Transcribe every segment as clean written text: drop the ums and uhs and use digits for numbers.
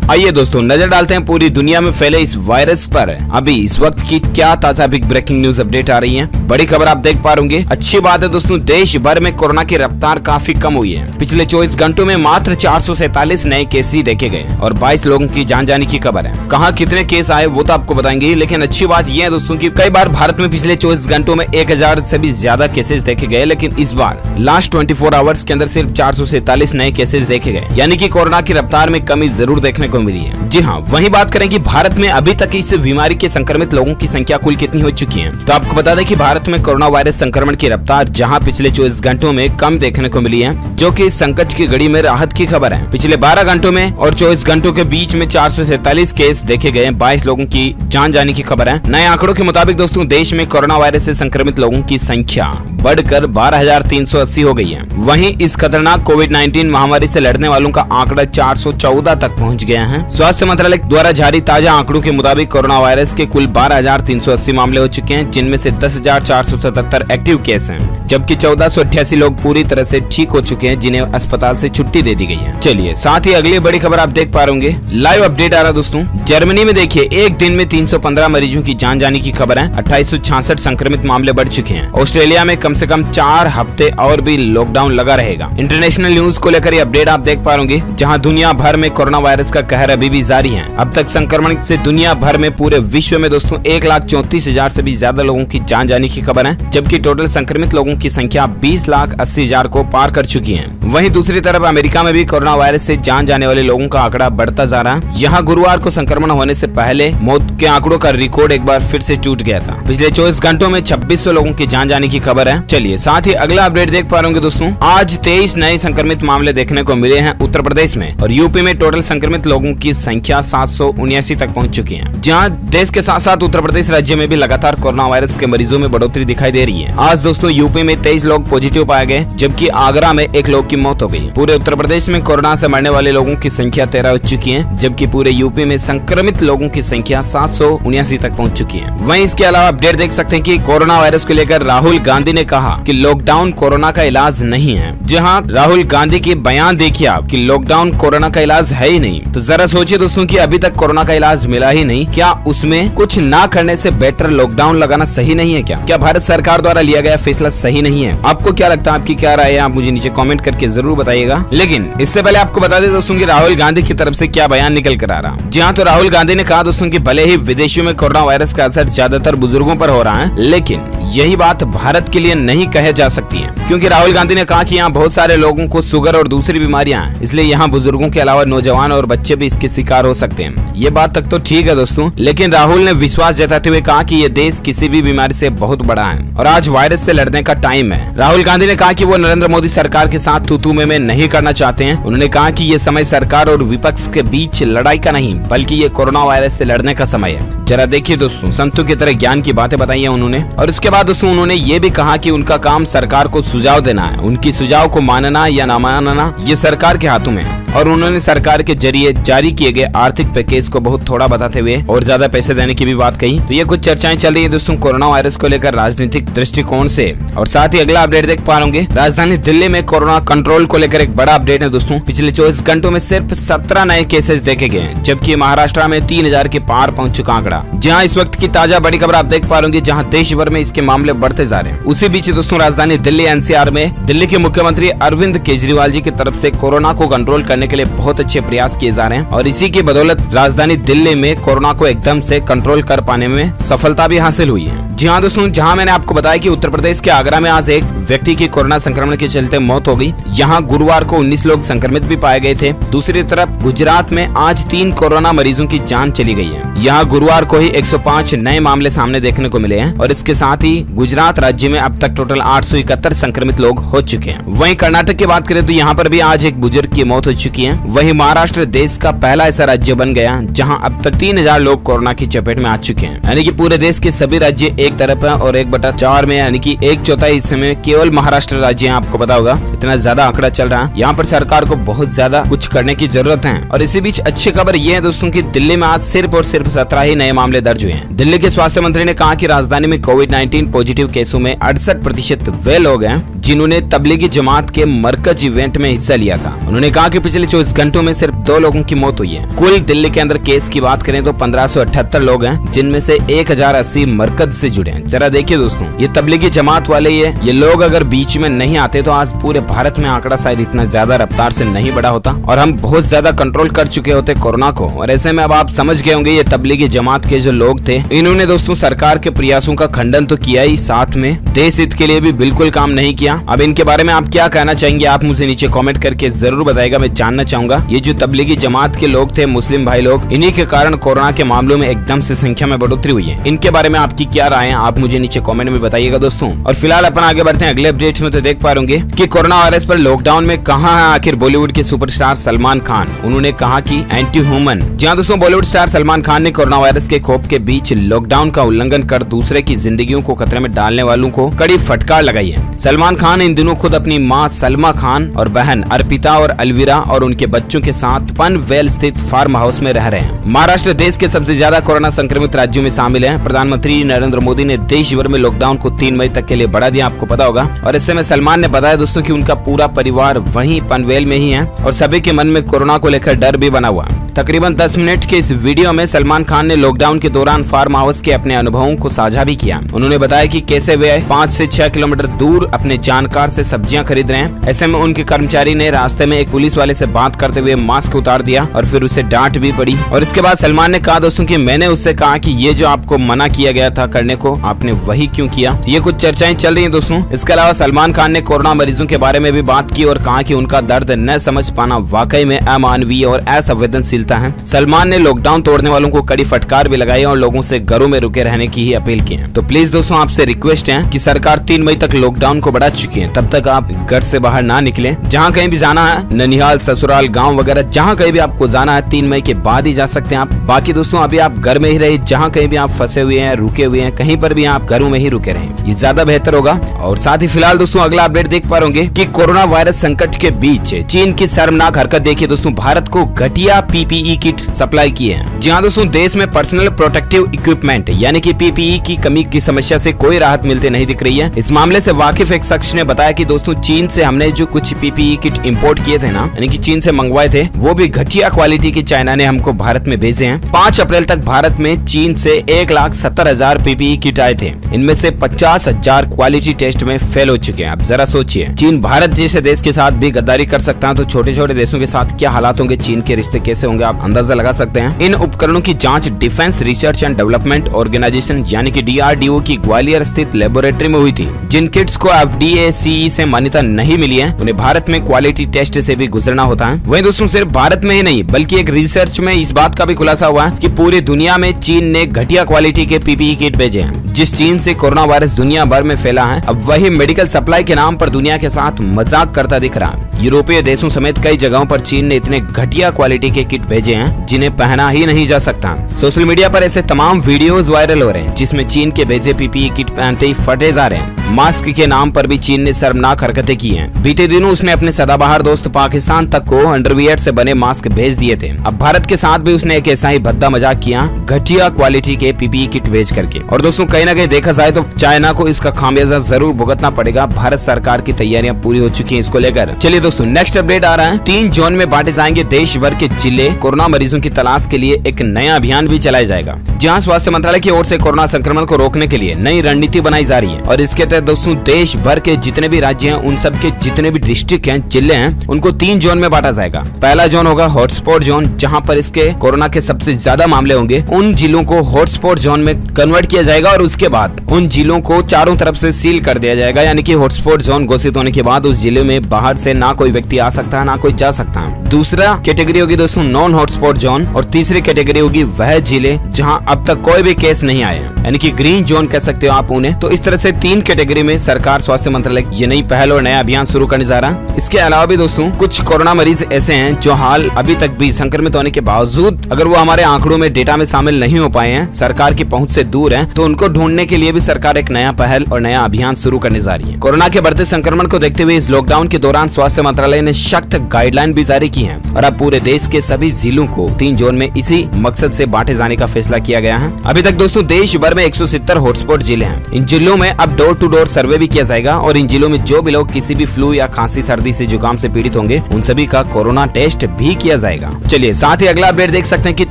आइए दोस्तों नजर डालते हैं पूरी दुनिया में फैले इस वायरस पर अभी इस वक्त की क्या ताजा बिग ब्रेकिंग न्यूज अपडेट आ रही है। बड़ी खबर आप देख पा रहे। अच्छी बात है दोस्तों, देश भर में कोरोना की रफ्तार काफी कम हुई है। पिछले 24 घंटों में मात्र 447 नए केस ही देखे गए और 22 लोगों की जान जाने की खबर है। कहाँ कितने केस आए वो तो आपको बताएंगे, लेकिन अच्छी बात यह है दोस्तों कि कई बार भारत में पिछले 24 घंटों में 1000 से भी ज्यादा केसेस देखे गए, लेकिन इस बार लास्ट 24 आवर्स के अंदर सिर्फ 447 नए केसेस देखे गए, यानी कि कोरोना की रफ्तार में कमी जरूर देखने को मिली है। जी हाँ, वहीं बात करें कि भारत में अभी तक इस बीमारी के संक्रमित लोगों की संख्या कुल कितनी हो चुकी है, तो आपको बता दें कि भारत में कोरोना वायरस संक्रमण की रफ्तार जहां पिछले 24 घंटों में कम देखने को मिली है, जो कि संकट की घड़ी में राहत की खबर है। पिछले 12 घंटों में और 24 घंटों के बीच में 447 केस देखे गए, 22 लोगों की जान जाने की खबर है। नए आंकड़ों के मुताबिक दोस्तों देश में कोरोना वायरस से संक्रमित लोगों की संख्या बढ़कर 12,380 हो गई है। वहीं इस खतरनाक कोविड-19 महामारी से लड़ने वालों का आंकड़ा 414 तक पहुंच गया है। स्वास्थ्य मंत्रालय द्वारा जारी ताजा आंकड़ों के मुताबिक कोरोना वायरस के कुल 12,380 मामले हो चुके हैं, जिनमें से 10,477 एक्टिव केस हैं, जबकि 1488 लोग पूरी तरह से ठीक हो चुके हैं, जिन्हें अस्पताल से छुट्टी दे दी गई है। चलिए साथ ही अगली बड़ी खबर आप देख पा रहे होंगे, लाइव अपडेट आ रहा दोस्तों। जर्मनी में देखिए एक दिन में 315 मरीजों की जान जाने की खबर है। 2866 संक्रमित मामले बढ़ चुके हैं। ऑस्ट्रेलिया में कम से कम 4 हफ्ते और भी लॉकडाउन लगा रहेगा। इंटरनेशनल न्यूज को लेकर ये अपडेट आप देख पा रहे होंगे, जहां दुनिया भर में कोरोना वायरस का कहर अभी भी जारी है। अब तक संक्रमण से दुनिया भर में पूरे विश्व में दोस्तों 1,34,000 से भी ज्यादा लोगों की जान जाने की खबर है, जबकि टोटल संक्रमित लोगों की संख्या 20,80,000 को पार कर चुकी है। वहीं दूसरी तरफ अमेरिका में भी कोरोना वायरस से जान जाने वाले लोगों का आंकड़ा बढ़ता जा रहा है। यहाँ गुरुवार को संक्रमण होने से पहले मौत के आंकड़ों का रिकॉर्ड एक बार फिर से टूट गया था। पिछले 24 घंटों में 2600 लोगों की जान जाने की खबर है। चलिए साथ ही अगला अपडेट देख पा रहे होंगे दोस्तों। आज 23 नए संक्रमित मामले देखने को मिले हैं उत्तर प्रदेश में, और यूपी में टोटल संक्रमित लोगों की संख्या 779 तक पहुंच चुकी है। जहां देश के साथ साथ उत्तर प्रदेश राज्य में भी लगातार कोरोना वायरस के मरीजों में बढ़ोतरी दिखाई दे रही है। आज दोस्तों यूपी में 23 लोग पॉजिटिव पाए गए, जबकि आगरा में 1 लोग की मौत हो गई। पूरे उत्तर प्रदेश में कोरोना से मरने वाले लोगों की संख्या 13 हो चुकी है, जबकि पूरे यूपी में संक्रमित लोगों की संख्या 779 तक पहुंच चुकी है। वहीं इसके अलावा अपडेट देख सकते हैं कि कोरोना वायरस को लेकर राहुल गांधी ने कहा कि लॉकडाउन कोरोना का इलाज नहीं है। जहां राहुल गांधी की बयान देखिए आप कि लॉकडाउन कोरोना का इलाज है ही नहीं, तो जरा सोचिए दोस्तों कि अभी तक कोरोना का इलाज मिला ही नहीं, क्या उसमें कुछ ना करने से बेटर लॉकडाउन लगाना सही नहीं है? क्या भारत सरकार द्वारा लिया गया फैसला सही नहीं है? आपको क्या लगता है, आपकी क्या राय है? आप मुझे नीचे कमेंट करके जरूर बताइएगा। लेकिन इससे पहले आपको बता दें दोस्तों कि राहुल गांधी की तरफ से क्या बयान निकल कर आ रहा। जी हाँ, तो राहुल गांधी ने कहा दोस्तों कि भले ही विदेशों में कोरोना वायरस का असर ज्यादातर बुजुर्गों पर हो रहा है, लेकिन यही बात भारत के लिए नहीं कही जा सकती है, क्योंकि राहुल गांधी ने कहा कि यहाँ बहुत सारे लोगों को शुगर और दूसरी बीमारियां हैं, इसलिए यहाँ बुजुर्गों के अलावा नौजवान और बच्चे भी इसके शिकार हो सकते हैं। ये बात तक तो ठीक है दोस्तों, लेकिन राहुल ने विश्वास जताते हुए कहा कि ये देश किसी भी बीमारी से बहुत बड़ा है और आज वायरस से लड़ने का टाइम है। राहुल गांधी ने कहा कि वो नरेंद्र मोदी सरकार के साथ तू-तू में नहीं करना चाहते हैं। उन्होंने कहा कि ये समय सरकार और विपक्ष के बीच लड़ाई का नहीं, बल्कि ये कोरोना वायरस से लड़ने का समय है। जरा देखिए दोस्तों, संतों की तरह ज्ञान की बातें बताई है उन्होंने। और इसके बाद दोस्तों उन्होंने ये भी कहा कि उनका काम सरकार को सुझाव देना है, उनकी सुझाव को मानना या न मानना ये सरकार के हाथों में है। और उन्होंने सरकार के जरिए जारी किए गए आर्थिक पैकेज को बहुत थोड़ा बताते हुए और ज्यादा पैसे देने की भी बात कही। तो ये कुछ चर्चाएं चल रही है दोस्तों कोरोना वायरस को लेकर राजनीतिक दृष्टिकोण से। और साथ ही अगला अपडेट देख पा रहे राजधानी दिल्ली में कोरोना कंट्रोल को लेकर एक बड़ा अपडेट है दोस्तों। पिछले 24 घंटों में सिर्फ 17 नए केसेस देखे गए, जबकि महाराष्ट्र में 3000 के पार पहुंच चुका आंकड़ा। जहां इस वक्त की ताजा बड़ी खबर आप देख पा रहे जहां देश भर में इसके मामले बढ़ते जा रहे हैं। उसी बीच दोस्तों राजधानी दिल्ली एनसीआर में दिल्ली के मुख्यमंत्री अरविंद केजरीवाल जी की तरफ से कोरोना को कंट्रोल करने के लिए बहुत अच्छे प्रयास किए जा रहे हैं, और इसी की बदौलत राजधानी दिल्ली में कोरोना को एकदम से कंट्रोल कर पाने में सफलता भी हासिल हुई है। जी हाँ दोस्तों, जहां मैंने आपको बताया कि उत्तर प्रदेश के आगरा में आज एक व्यक्ति की कोरोना संक्रमण के चलते मौत हो गई। यहाँ गुरुवार को 19 लोग संक्रमित भी पाए गए थे। दूसरी तरफ गुजरात में आज 3 कोरोना मरीजों की जान चली गई है। यहाँ गुरुवार को ही 105 नए मामले सामने देखने को मिले हैं, और इसके साथ ही गुजरात राज्य में अब तक टोटल 871 संक्रमित लोग हो चुके हैं। वहीं कर्नाटक की बात करें तो यहाँ पर भी आज एक बुजुर्ग की मौत हो चुकी है। वहीं महाराष्ट्र देश का पहला ऐसा राज्य बन गया जहाँ अब तक 3000 लोग कोरोना की चपेट में आ चुके हैं, यानी कि पूरे देश के सभी राज्य एक तरफ है और 1/4 में यानी कि 1/4 हिस्से में केवल महाराष्ट्र राज्य है। आपको पता होगा इतना ज्यादा आंकड़ा चल रहा है। यहाँ पर सरकार को बहुत ज्यादा कुछ करने की जरूरत है। और इसी बीच अच्छी खबर ये है दोस्तों की दिल्ली में आज सिर्फ और सिर्फ 17 ही नए मामले दर्ज हुए हैं। दिल्ली के स्वास्थ्य मंत्री ने कहा कि राजधानी में कोविड-19 पॉजिटिव केसों में 68% वे लोग हैं जिन्होंने तबलीगी जमात के मरकज इवेंट में हिस्सा लिया था। उन्होंने कहा कि पिछले 24 घंटों में सिर्फ 2 लोगों की मौत हुई है। कुल दिल्ली के अंदर केस की बात करें तो 1578 लोग हैं, जिनमें से 1080 मरकज से जुड़े हैं। जरा देखिए दोस्तों, ये तबलीगी जमात वाले ये लोग अगर बीच में नहीं आते तो आज पूरे भारत में आंकड़ा शायद इतना ज्यादा रफ्तार से नहीं बढ़ा होता और हम बहुत ज्यादा कंट्रोल कर चुके होते कोरोना को। और ऐसे में अब आप समझ गए होंगे ये तबलीगी जमात के जो लोग थे, इन्होंने दोस्तों सरकार के प्रयासों का खंडन तो किया ही, साथ में देश हित के लिए भी बिल्कुल काम नहीं किया। अब इनके बारे में आप क्या कहना चाहेंगे, आप मुझे नीचे कमेंट करके जरूर बताइएगा। मैं जानना चाहूंगा ये जो तबलीगी जमात के लोग थे, मुस्लिम भाई लोग, इन्हीं के कारण कोरोना के मामलों में एकदम से संख्या में बढ़ोतरी हुई है। इनके बारे में आपकी क्या राय है, आप मुझे नीचे कमेंट में बताइएगा दोस्तों। और फिलहाल अपन आगे बढ़ते हैं अगले अपडेट में। तो देख पा रहे कि कोरोना वायरस पर लॉकडाउन में कहां है आखिर बॉलीवुड के सुपरस्टार सलमान खान। उन्होंने कहा कि एंटी ह्यूमन। जहां दोस्तों बॉलीवुड स्टार सलमान खान ने कोरोना वायरस के खौफ के बीच लॉकडाउन का उल्लंघन कर दूसरे की जिंदगियों को खतरे में डालने वालों को कड़ी फटकार लगाई है। सलमान खान इन दिनों खुद अपनी मां सलमा खान और बहन अर्पिता और अलविरा और उनके बच्चों के साथ पनवेल स्थित फार्म हाउस में रह रहे हैं। महाराष्ट्र देश के सबसे ज्यादा कोरोना संक्रमित राज्यों में शामिल है। प्रधानमंत्री नरेंद्र मोदी ने देश भर में लॉकडाउन को 3 मई तक के लिए बढ़ा दिया, आपको पता होगा। और इससे में सलमान ने बताया दोस्तों कि उनका पूरा परिवार वहीं पनवेल में ही है और सभी के मन में कोरोना को लेकर डर भी बना हुआ। तकरीबन 10 मिनट के इस वीडियो में सलमान खान ने लॉकडाउन के दौरान फार्म हाउस के अपने अनुभवों को साझा भी किया। उन्होंने बताया कि कैसे वे 5 से 6 किलोमीटर दूर अपने जानकार से सब्जियां खरीद रहे हैं। ऐसे में उनके कर्मचारी ने रास्ते में एक पुलिस वाले से बात करते हुए मास्क उतार दिया और फिर उसे डांट भी पड़ी। और इसके बाद सलमान ने कहा दोस्तों कि मैंने उससे कहा कि ये जो आपको मना किया गया था करने को, आपने वही क्यों किया। ये कुछ चर्चाएं चल रही हैं दोस्तों। इसके अलावा सलमान खान ने कोरोना मरीजों के बारे में भी बात की और कहा कि उनका दर्द न समझ पाना वाकई में अमानवीय और असंवेदनशीलता है। सलमान ने लॉकडाउन तोड़ने वालों को कड़ी फटकार भी लगाई और लोगों से घरों में रुके रहने की ही अपील की है। तो प्लीज दोस्तों आपसे रिक्वेस्ट है कि सरकार 3 मई तक लॉकडाउन को बढ़ा चुकी है, तब तक आप घर से बाहर ना निकलें। जहाँ कहीं भी जाना है, ननिहाल, ससुराल, गाँव वगैरह, जहाँ कहीं भी आपको जाना है 3 मई के बाद ही जा सकते हैं आप। बाकी दोस्तों अभी आप घर में ही रहे, जहाँ कहीं भी आप फंसे हुए हैं, रुके हुए हैं, कहीं पर भी आप घरों में ही रुके रहें, ये ज्यादा बेहतर होगा। और साथ ही फिलहाल दोस्तों अगला अपडेट देख पा रहे कि कोरोना वायरस संकट के बीच चीन की शर्मनाक हरकत देखिए दोस्तों, भारत को घटिया पीपीई किट सप्लाई की है। जी हाँ दोस्तों, देश में पर्सनल प्रोटेक्टिव इक्विपमेंट यानी कि पीपीई की कमी की समस्या से कोई राहत मिलती नहीं दिख रही है। इस मामले से वाकिफ एक शख्स ने बताया कि दोस्तों चीन से हमने जो कुछ पीपीई किट इंपोर्ट किए थे ना, यानी कि चीन से मंगवाए थे, वो भी घटिया क्वालिटी की चाइना ने हमको भारत में भेजे हैं। 5 अप्रैल तक भारत में चीन से 1,70,000 पीपीई किट आए थे। इनमें से 50,000 क्वालिटी टेस्ट में फेल हो चुके हैं। आप जरा सोचिए, चीन भारत जैसे देश के साथ भी गद्दारी कर सकता है तो छोटे छोटे देशों के साथ क्या हालात होंगे, चीन के रिश्ते कैसे होंगे, आप अंदाजा लगा सकते हैं। इन उपकरणों की जांच defence research and development organisation यानी कि DRDO की ग्वालियर स्थित लेबोरेटरी में हुई थी। जिन किट्स को FDA CE से मान्यता नहीं मिली है, उन्हें भारत में क्वालिटी टेस्ट से भी गुजरना होता है। वहीं दोस्तों सिर्फ भारत में ही नहीं बल्कि एक रिसर्च में इस बात का भी खुलासा हुआ है कि पूरी दुनिया में चीन ने घटिया क्वालिटी के पीपीई किट भेजे हैं। जिस चीन से कोरोना वायरस दुनिया भर में फैला है, अब वही मेडिकल सप्लाई के नाम पर दुनिया के साथ मजाक करता दिख रहा है। यूरोपीय देशों समेत कई जगहों पर चीन ने इतने घटिया क्वालिटी के किट भेजे हैं जिन्हें पहना ही नहीं जा सकता। सोशल मीडिया पर ऐसे तमाम वीडियोस वायरल हो रहे हैं जिसमें चीन के भेजे पीपीई किट पहनते ही फटे जा रहे हैं। मास्क के नाम पर भी चीन ने शर्मनाक हरकतें की हैं। बीते दिनों उसने अपने सदाबहार दोस्त पाकिस्तान तक को अंडरवियर से बने मास्क भेज दिए थे। अब भारत के साथ भी उसने एक ऐसा ही भद्दा मजाक किया, घटिया क्वालिटी के पीपीई किट भेज करके। और दोस्तों कहीं ना कहीं देखा जाए तो चाइना को इसका खामियाजा जरूर भुगतना पड़ेगा। भारत सरकार की तैयारियां पूरी हो चुकी हैं इसको लेकर। चलिए दोस्तों नेक्स्ट अपडेट आ रहा है। 3 जोन में बांटे जाएंगे देश भर के जिले। कोरोना मरीजों की तलाश के लिए एक नया अभियान भी चलाया जाएगा, जहां स्वास्थ्य मंत्रालय की ओर से कोरोना संक्रमण को रोकने के लिए नई रणनीति बनाई जा रही है। और इसके तहत दोस्तों देश भर के जितने भी राज्य हैं, उन सब के जितने भी डिस्ट्रिक्ट हैं, जिले हैं, उनको 3 जोन में बांटा जाएगा। पहला जोन होगा हॉटस्पॉट जोन, जहां पर इसके कोरोना के सबसे ज्यादा मामले होंगे। उन जिलों को हॉटस्पॉट जोन में कन्वर्ट किया जाएगा और उसके बाद उन जिलों को चारों तरफ से सील कर दिया जाएगा। यानी कि हॉटस्पॉट जोन घोषित होने के बाद उस जिले में बाहर से ना कोई व्यक्ति आ सकता है, ना कोई जा सकता है। दूसरा कैटेगरी होगी दोस्तों नो नॉन हॉटस्पॉट जोन और तीसरी कैटेगरी होगी वह जिले जहां अब तक कोई भी केस नहीं आए हैं, यानी कि ग्रीन जोन कह सकते हो आप उन्हें। तो इस तरह से 3 कैटेगरी में सरकार स्वास्थ्य मंत्रालय ये नई पहल और नया अभियान शुरू करने जा रहा है। इसके अलावा भी दोस्तों कुछ कोरोना मरीज ऐसे हैं जो हाल अभी तक भी संक्रमित होने के बावजूद अगर वो हमारे आंकड़ों में डेटा में शामिल नहीं हो पाए हैं, सरकार की पहुंच से दूर हैं, तो उनको ढूंढने के लिए भी सरकार एक नया पहल और नया अभियान शुरू करने जा रही है। कोरोना के बढ़ते संक्रमण को देखते हुए इस लॉकडाउन के दौरान स्वास्थ्य मंत्रालय ने सख्त गाइडलाइन भी जारी की है और अब पूरे देश के सभी जिलों को 3 जोन में इसी मकसद से बांटे जाने का फैसला किया गया है। अभी तक दोस्तों देश भर में 170 हॉटस्पॉट जिले हैं। इन जिलों में अब डोर टू डोर सर्वे भी किया जाएगा और इन जिलों में जो भी लोग किसी भी फ्लू या खांसी सर्दी से जुकाम से पीड़ित होंगे उन सभी का कोरोना टेस्ट भी किया जाएगा। चलिए साथ ही अगला अपडेट देख सकते हैं कि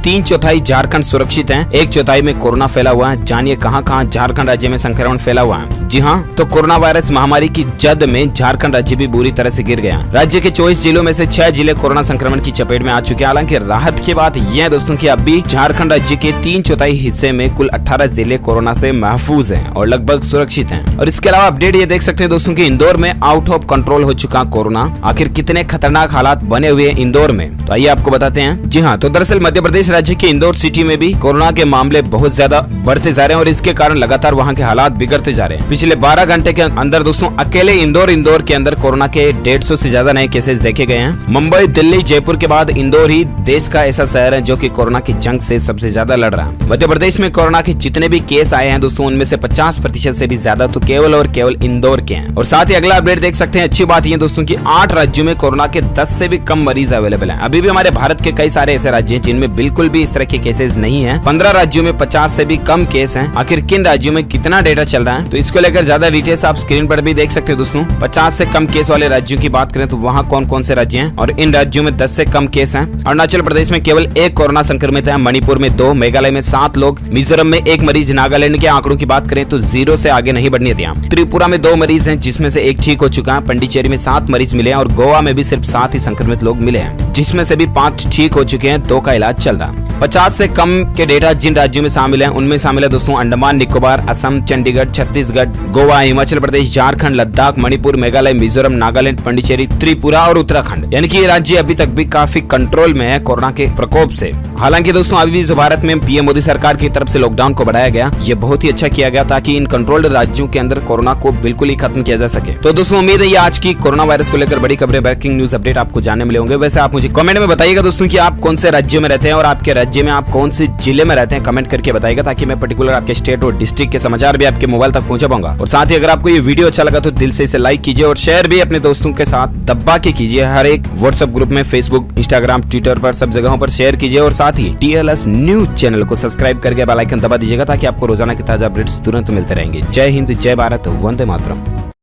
3/4 झारखंड सुरक्षित है, 1/4 में कोरोना फैला हुआ है। जानिए कहां झारखंड राज्य में संक्रमण फैला हुआ है। जी हाँ, तो कोरोना वायरस महामारी की जद में झारखंड राज्य भी बुरी तरह से गिर गया। राज्य के 24 जिलों में से 6 जिले कोरोना संक्रमण की चपेट में आ चुके हैं। हालांकि राहत की बात यह है दोस्तों कि अब भी झारखंड राज्य के 3/4 हिस्से में कुल 18 जिले कोरोना से महफूज हैं और लगभग सुरक्षित हैं। और इसके अलावा अपडेट ये देख सकते हैं दोस्तों कि इंदौर में आउट ऑफ कंट्रोल हो चुका कोरोना। आखिर कितने खतरनाक हालात बने हुए इंदौर में, तो आइए आपको बताते हैं। जी हाँ, तो दरअसल मध्य प्रदेश राज्य के इंदौर सिटी में भी कोरोना के मामले बहुत ज्यादा बढ़ते जा रहे हैं और इसके कारण लगातार वहाँ के हालात बिगड़ते जा रहे हैं। पिछले 12 घंटे के अंदर दोस्तों अकेले इंदौर के अंदर कोरोना के 150 से ज्यादा नए केसेस देखे गए हैं। मुंबई, दिल्ली, जयपुर के बाद इंदौर ही देश का ऐसा शहर है जो कि कोरोना की जंग से सबसे ज्यादा लड़ रहा है। मध्य प्रदेश में कोरोना के जितने भी केस आए हैं दोस्तों उनमें से 50% से भी ज्यादा तो केवल और केवल इंदौर के हैं। और साथ ही अगला अपडेट देख सकते हैं। अच्छी बात यह दोस्तों कि 8 राज्यों में कोरोना के 10 से भी कम मरीज अवेलेबल हैं। अभी भी हमारे भारत के कई सारे ऐसे राज्य हैं जिनमें बिल्कुल भी इस तरह के केसेस नहीं है। 15 राज्यों में 50 से भी कम केस हैं। आखिर किन राज्यों में कितना डेटा चल रहा है, तो इसको लेकर ज्यादा डिटेल्स आप स्क्रीन पर भी देख सकते हैं दोस्तों। 50 से कम केस वाले राज्यों की बात करें तो वहाँ कौन कौन से राज्य हैं और इन राज्यों में 10 से कम केस हैं। अरुणाचल प्रदेश में केवल 1 कोरोना संक्रमित है, मणिपुर में 2, मेघालय में 7 लोग, मिजोरम में 1 मरीज, नागालैंड के आंकड़ों की बात करें तो 0 से आगे नहीं बढ़नी दिया। त्रिपुरा में 2 मरीज हैं जिसमें से 1 ठीक हो चुका है। पंडिचेरी में 7 मरीज मिले हैं और गोवा में भी सिर्फ 7 ही संक्रमित लोग मिले हैं जिसमें से भी 5 ठीक हो चुके हैं, 2 का इलाज चल रहा है। 50 से कम के डेटा जिन राज्यों में शामिल हैं उनमें शामिल है दोस्तों अंडमान निकोबार, असम, चंडीगढ़, छत्तीसगढ़, गोवा, हिमाचल प्रदेश, झारखंड, लद्दाख, मणिपुर, मेघालय, मिजोरम, नागालैंड, पंडिचेरी, त्रिपुरा और उत्तराखंड। यानी कि ये राज्य अभी तक भी काफी कंट्रोल में है कोरोना के प्रकोप से। हालांकि दोस्तों अभी भी भारत में पीएम मोदी सरकार की तरफ से लॉकडाउन को बढ़ाया गया, ये बहुत ही अच्छा किया गया ताकि इन कंट्रोल्ड राज्यों के अंदर कोरोना को बिल्कुल ही खत्म किया जा सके। तो दोस्तों उम्मीद है ये आज की कोरोना वायरस को लेकर बड़ी खबरें, ब्रेकिंग न्यूज अपडेट आपको जानने मिले होंगे। वैसे आप मुझे कमेंट में बताइएगा दोस्तों कि आप कौन से राज्य में रहते हैं और आपके राज्य में आप कौन से जिले में रहते हैं, कमेंट करके बताइएगा ताकि मैं पर्टिकुलर आपके स्टेट और डिस्ट्रिक्ट के समाचार भी आपके मोबाइल तक पहुंचा पाऊंगा। और साथ ही अगर आपको ये वीडियो अच्छा लगा तो दिल से इसे लाइक कीजिए और शेयर भी अपने दोस्तों के साथ दबा के कीजिए। हर एक व्हाट्सएप ग्रुप में, फेसबुक, इंस्टाग्राम, ट्विटर पर सब जगहों पर शेयर कीजिए और साथ ही TLS न्यूज चैनल को सब्सक्राइब करके बेल आइकन दबा दीजिएगा ताकि आपको रोजाना के ताजा अपडेट्स तुरंत मिलते रहेंगे। जय हिंद, जय भारत, वंदे मातरम।